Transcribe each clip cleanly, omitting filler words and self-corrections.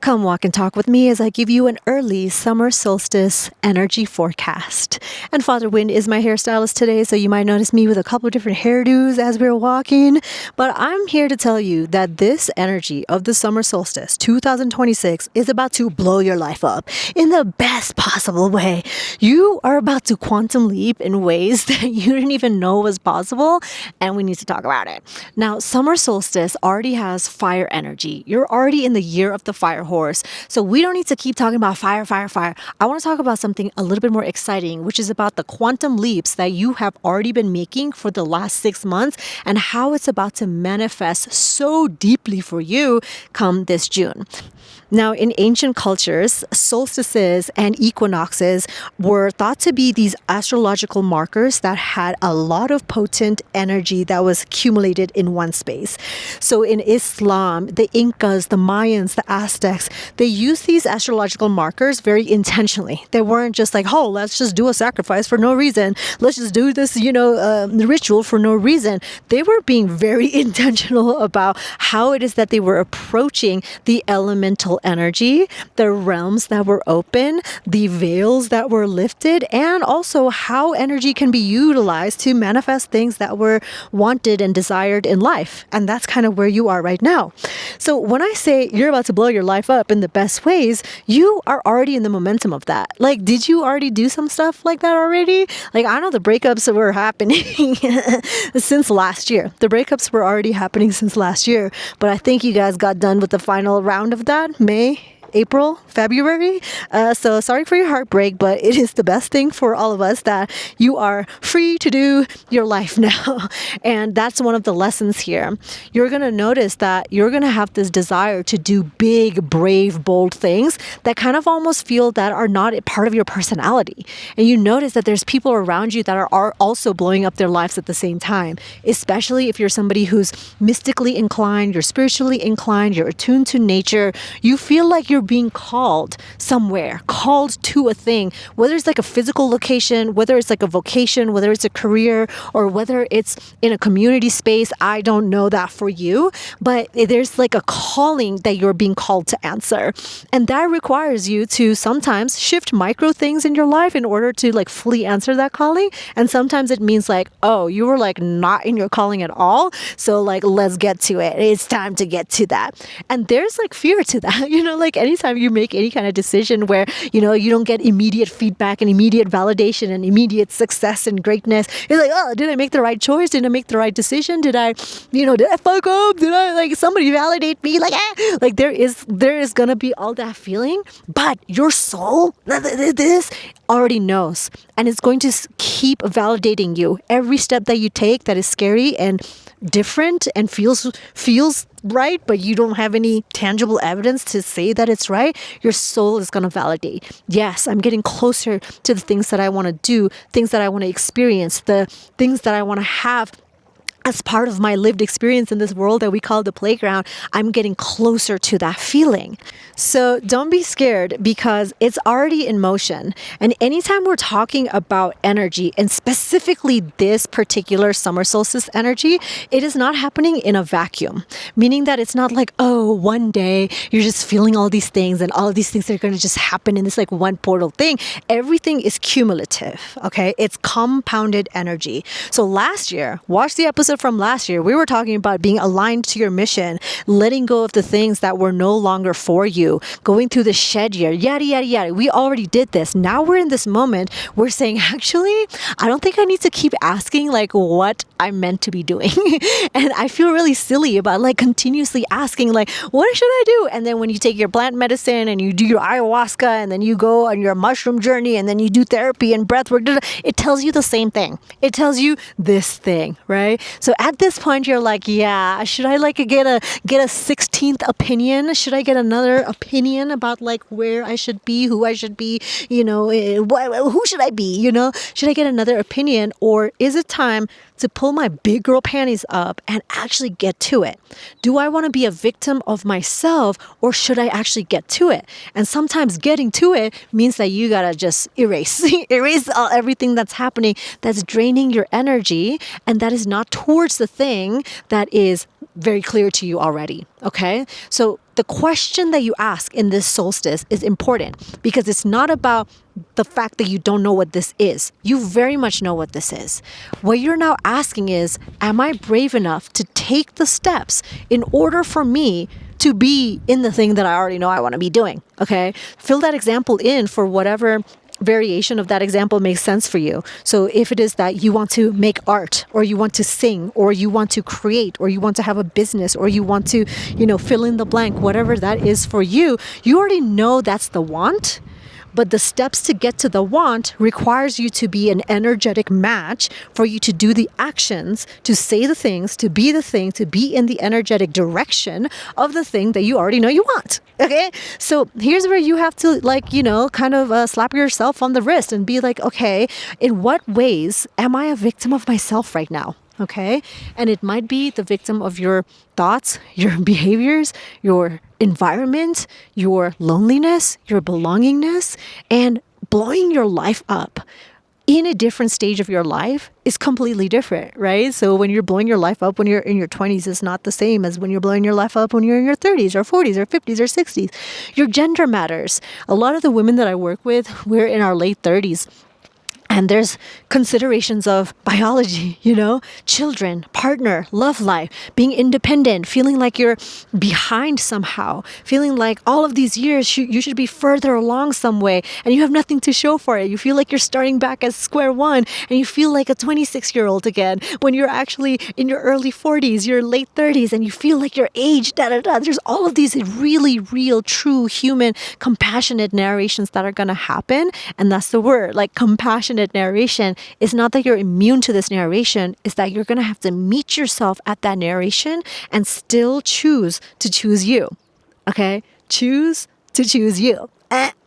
Come walk and talk with me as I give you an early summer solstice energy forecast. And Father Wind is my hairstylist today, so you might notice me with a couple of different hairdos as we're walking. But I'm here to tell you that this energy of the summer solstice 2026 is about to blow your life up in the best possible way. You are about to quantum leap in ways that you didn't even know was possible, and we need to talk about it. Now, summer solstice already has fire energy. You're already in the year of the fire horse, so we don't need to keep talking about fire. I want to talk about something a little bit more exciting, which is about the quantum leaps that you have already been making for the last 6 months and how it's about to manifest so deeply for you come this June. Now, in ancient cultures, solstices and equinoxes were thought to be these astrological markers that had a lot of potent energy that was accumulated in one space. So in Islam, the Incas, the Mayans, the Aztecs, they used these astrological markers very intentionally. They weren't just like, oh, let's just do a sacrifice for no reason. Let's just do this, ritual for no reason. They were being very intentional about how it is that they were approaching the elemental energy, the realms that were open, the veils that were lifted, and also how energy can be utilized to manifest things that were wanted and desired in life. And that's kind of where you are right now. So when I say you're about to blow your life up in the best ways, you are already in the momentum of that. Like, did you already do some stuff like that already? Like, I know the breakups were happening since last year. The breakups were already happening since last year, but I think you guys got done with the final round of that, May, April, February. So sorry for your heartbreak, but it is the best thing for all of us that you are free to do your life now. And that's one of the lessons here. You're going to notice that you're going to have this desire to do big, brave, bold things that kind of almost feel that are not a part of your personality. And you notice that there's people around you that are also blowing up their lives at the same time, especially if you're somebody who's mystically inclined, you're spiritually inclined, you're attuned to nature. You feel like you're being called somewhere, called to a thing, whether it's like a physical location, whether it's like a vocation, whether it's a career, or whether it's in a community space. I don't know that for you, but there's like a calling that you're being called to answer. And that requires you to sometimes shift micro things in your life in order to like fully answer that calling. And sometimes it means like, oh, you were like not in your calling at all. So like, let's get to it. It's time to get to that. And there's like fear to that, like anytime you make any kind of decision where, you don't get immediate feedback and immediate validation and immediate success and greatness, it's like, oh, did I make the right choice? Did I make the right decision? Did I fuck up? Did I somebody validate me? There is gonna be all that feeling, but your soul, this already knows, and it's going to keep validating you. Every step that you take that is scary and different and feels right, but you don't have any tangible evidence to say that it's right, your soul is going to validate. Yes, I'm getting closer to the things that I want to do, things that I want to experience, the things that I want to have as part of my lived experience in this world that we call the playground. I'm getting closer to that feeling. So don't be scared, because it's already in motion. And anytime we're talking about energy, and specifically this particular summer solstice energy, it is not happening in a vacuum, meaning that it's not like, oh, one day you're just feeling all these things and all of these things are going to just happen in this like one portal thing. Everything is cumulative, okay? It's compounded energy. So last year, watch the episode from last year, we were talking about being aligned to your mission, letting go of the things that were no longer for you, going through the shed year, yada, yada, yada. We already did this. Now we're in this moment. We're saying, actually, I don't think I need to keep asking like what I'm meant to be doing. And I feel really silly about like continuously asking like, what should I do? And then when you take your plant medicine and you do your ayahuasca and then you go on your mushroom journey and then you do therapy and breath work, it tells you the same thing. It tells you this thing, right? So at this point, you're like, yeah, should I like get a 16th opinion? Should I get another opinion about like where I should be, who I should be, who should I be, Should I get another opinion, or is it time to pull my big girl panties up and actually get to it? Do I want to be a victim of myself, or should I actually get to it? And sometimes getting to it means that you gotta just erase everything that's happening that's draining your energy, and that is not towards the thing that is very clear to you already. Okay, so the question that you ask in this solstice is important because it's not about the fact that you don't know what this is. You very much know what this is. What you're now asking is, am I brave enough to take the steps in order for me to be in the thing that I already know I want to be doing? Okay, fill that example in for whatever variation of that example makes sense for you. So if it is that you want to make art, or you want to sing, or you want to create, or you want to have a business, or you want to, fill in the blank, whatever that is for you, you already know that's the want. But the steps to get to the want requires you to be an energetic match for you to do the actions, to say the things, to be the thing, to be in the energetic direction of the thing that you already know you want. Okay? So here's where you have to slap yourself on the wrist and be like, okay, in what ways am I a victim of myself right now? Okay. And it might be the victim of your thoughts, your behaviors, your environment, your loneliness, your belongingness, and blowing your life up in a different stage of your life is completely different, right? So when you're blowing your life up when you're in your 20s, it's not the same as when you're blowing your life up when you're in your 30s or 40s or 50s or 60s. Your gender matters. A lot of the women that I work with, we're in our late 30s. And there's considerations of biology, children, partner, love life, being independent, feeling like you're behind somehow, feeling like all of these years you should be further along some way and you have nothing to show for it. You feel like you're starting back at square one and you feel like a 26-year-old again when you're actually in your early 40s, your late 30s, and you feel like your age, There's all of these really real, true, human, compassionate narrations that are going to happen. And that's the word, like compassionate narration is not that you're immune to this narration, is that you're going to have to meet yourself at that narration and still choose to choose you. Okay? Choose to choose you.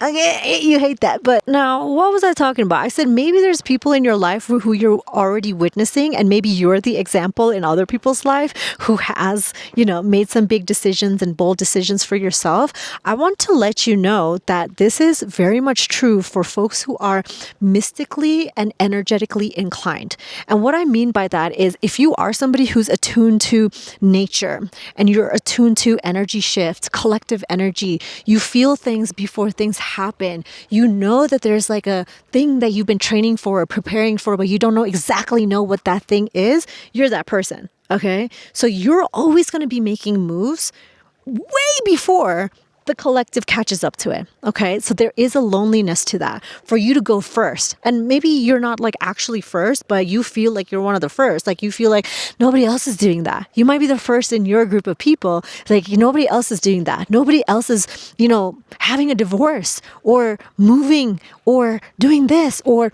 Okay, you hate that. But now, what was I talking about? I said maybe there's people in your life who you're already witnessing, and maybe you're the example in other people's life who has, made some big decisions and bold decisions for yourself. I want to let you know that this is very much true for folks who are mystically and energetically inclined. And what I mean by that is if you are somebody who's attuned to nature and you're attuned to energy shifts, collective energy, you feel things before things happen. You know that there's like a thing that you've been training for or preparing for, but you don't exactly know what that thing is. You're that person. Okay. So you're always going to be making moves way before the collective catches up to it. Okay. So there is a loneliness to that for you to go first. And maybe you're not like actually first, but you feel like you're one of the first. Like you feel like nobody else is doing that. You might be the first in your group of people. Like nobody else is doing that. Nobody else is, having a divorce or moving or doing this or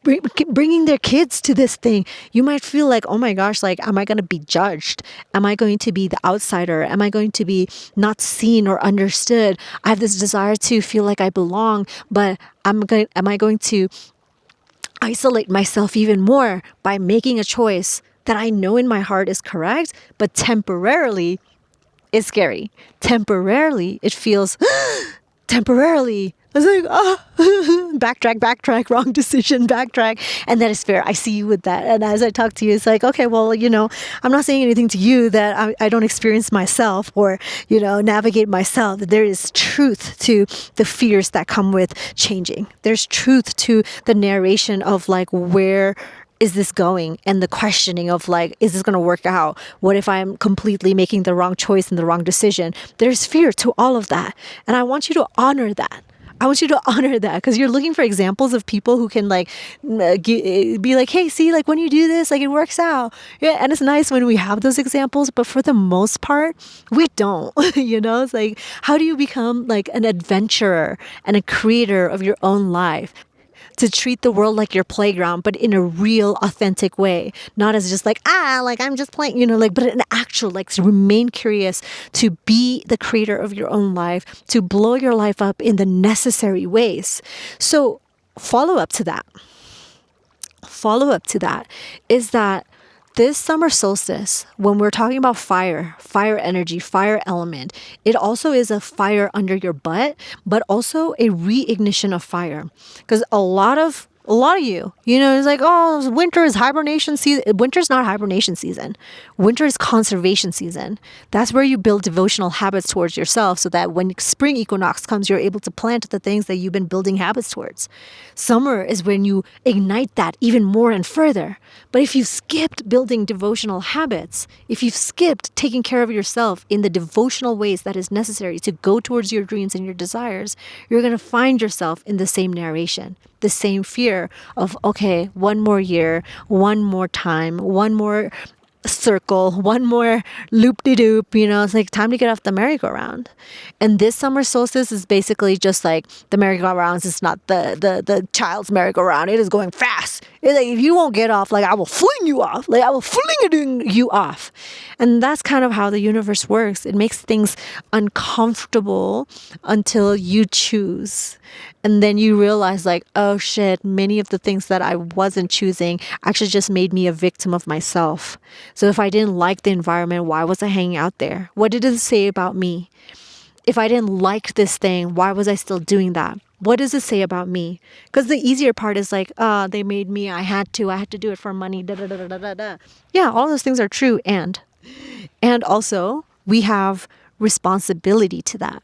bringing their kids to this thing. You might feel like, oh my gosh, like, am I going to be judged? Am I going to be the outsider? Am I going to be not seen or understood? I have this desire to feel like I belong, but am I going to isolate myself even more by making a choice that I know in my heart is correct, but temporarily is scary. Temporarily, it feels temporarily. I was like, backtrack, wrong decision, backtrack. And that is fair. I see you with that. And as I talk to you, it's like, okay, well, I'm not saying anything to you that I don't experience myself or, navigate myself. There is truth to the fears that come with changing. There's truth to the narration of like, where is this going? And the questioning of like, is this going to work out? What if I'm completely making the wrong choice and the wrong decision? There's fear to all of that. And I want you to honor that. I want you to honor that because you're looking for examples of people who can like be like, hey, see, like when you do this, like it works out. Yeah. And it's nice when we have those examples, but for the most part, we don't, it's like, how do you become like an adventurer and a creator of your own life? To treat the world like your playground, but in a real, authentic way. Not as just like, like I'm just playing, but an actual, like to remain curious, to be the creator of your own life, to blow your life up in the necessary ways. So follow up to that is that this summer solstice, when we're talking about fire energy, fire element, it also is a fire under your butt, but also a reignition of fire. Because a lot of A lot of you, it's like, oh, winter is hibernation season. Winter's not hibernation season. Winter is conservation season. That's where you build devotional habits towards yourself so that when spring equinox comes, you're able to plant the things that you've been building habits towards. Summer is when you ignite that even more and further. But if you've skipped building devotional habits, if you've skipped taking care of yourself in the devotional ways that is necessary to go towards your dreams and your desires, you're going to find yourself in the same narration, the same fear of, okay, one more year, one more time, one more circle, one more loop-de-doop, it's like time to get off the merry-go-round. And this summer solstice is basically just like the merry-go-rounds. It's not the child's merry-go-round. It is going fast. It's like, if you won't get off, like I will fling you off. Like I will fling you off. And that's kind of how the universe works. It makes things uncomfortable until you choose. And then you realize like, oh shit, many of the things that I wasn't choosing actually just made me a victim of myself. So if I didn't like the environment, why was I hanging out there? What did it say about me? If I didn't like this thing, why was I still doing that? What does it say about me? Because the easier part is like, they made me, I had to do it for money, da da da da da da. Yeah, all those things are true. And also we have responsibility to that.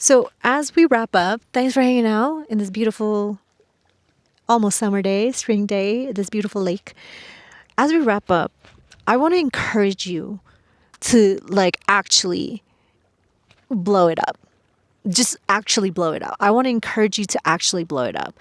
So as we wrap up, thanks for hanging out in this beautiful, almost summer day, spring day, this beautiful lake. As we wrap up, I want to encourage you to like actually blow it up. Just actually blow it up. I want to encourage you to actually blow it up.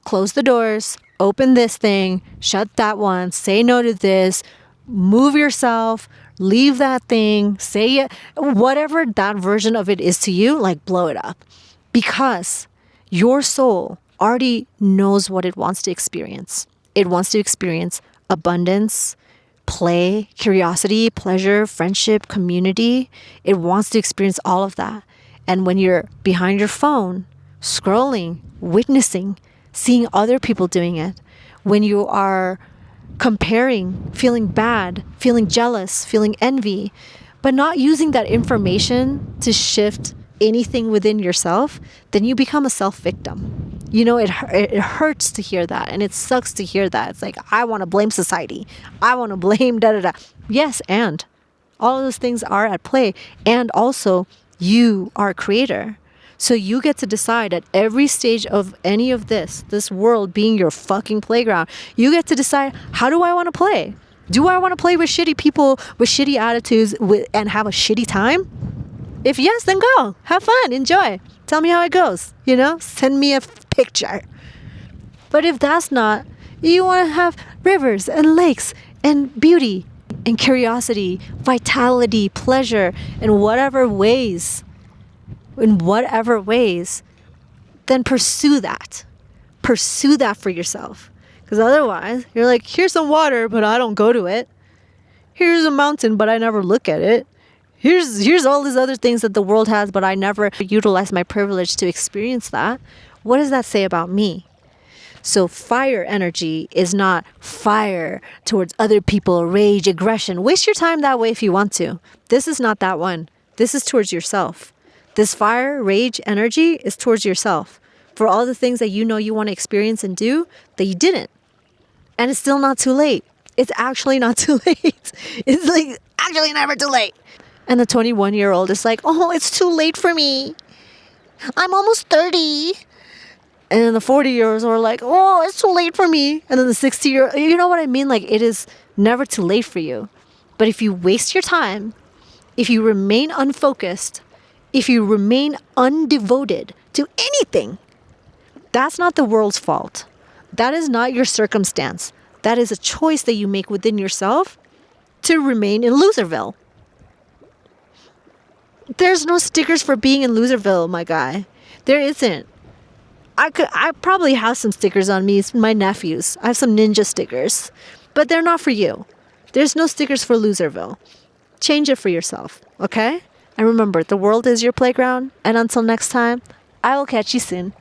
Close the doors, open this thing, shut that one, say no to this, move yourself, leave that thing, say it, whatever that version of it is to you, like blow it up. Because your soul already knows what it wants to experience. It wants to experience abundance, play, curiosity, pleasure, friendship, community. It wants to experience all of that. And when you're behind your phone, scrolling, witnessing, seeing other people doing it, when you are comparing, feeling bad, feeling jealous, feeling envy, but not using that information to shift anything within yourself, then you become a self-victim. It hurts to hear that, and it sucks to hear that. It's like, I want to blame society. I want to blame da-da-da. Yes, and all of those things are at play. And also, you are a creator. So you get to decide at every stage of any of this world being your fucking playground, you get to decide, how do I want to play? Do I want to play with shitty people, with shitty attitudes, and have a shitty time? If yes, then go. Have fun. Enjoy. Tell me how it goes. Send me a picture. But if that's not, you want to have rivers and lakes and beauty and curiosity, vitality, pleasure in whatever ways, then pursue that. Pursue that for yourself. Because otherwise, you're like, here's some water, but I don't go to it. Here's a mountain, but I never look at it. Here's all these other things that the world has, but I never utilize my privilege to experience that. What does that say about me? So fire energy is not fire towards other people, rage, aggression. Waste your time that way if you want to. This is not that one. This is towards yourself. This fire, rage, energy is towards yourself. For all the things that you know you want to experience and do that you didn't. And it's still not too late. It's actually not too late. It's like actually never too late. And the 21-year-old is like, oh, it's too late for me. I'm almost 30. And then the 40-year-olds are like, oh, it's too late for me. And then the 60-year-old, you know what I mean? Like, it is never too late for you. But if you waste your time, if you remain unfocused, if you remain undevoted to anything, that's not the world's fault. That is not your circumstance. That is a choice that you make within yourself to remain in Loserville. There's no stickers for being in Loserville, my guy. There isn't. I probably have some stickers on me. It's my nephews. I have some ninja stickers. But they're not for you. There's no stickers for Loserville. Change it for yourself, okay? And remember, the world is your playground. And until next time, I will catch you soon.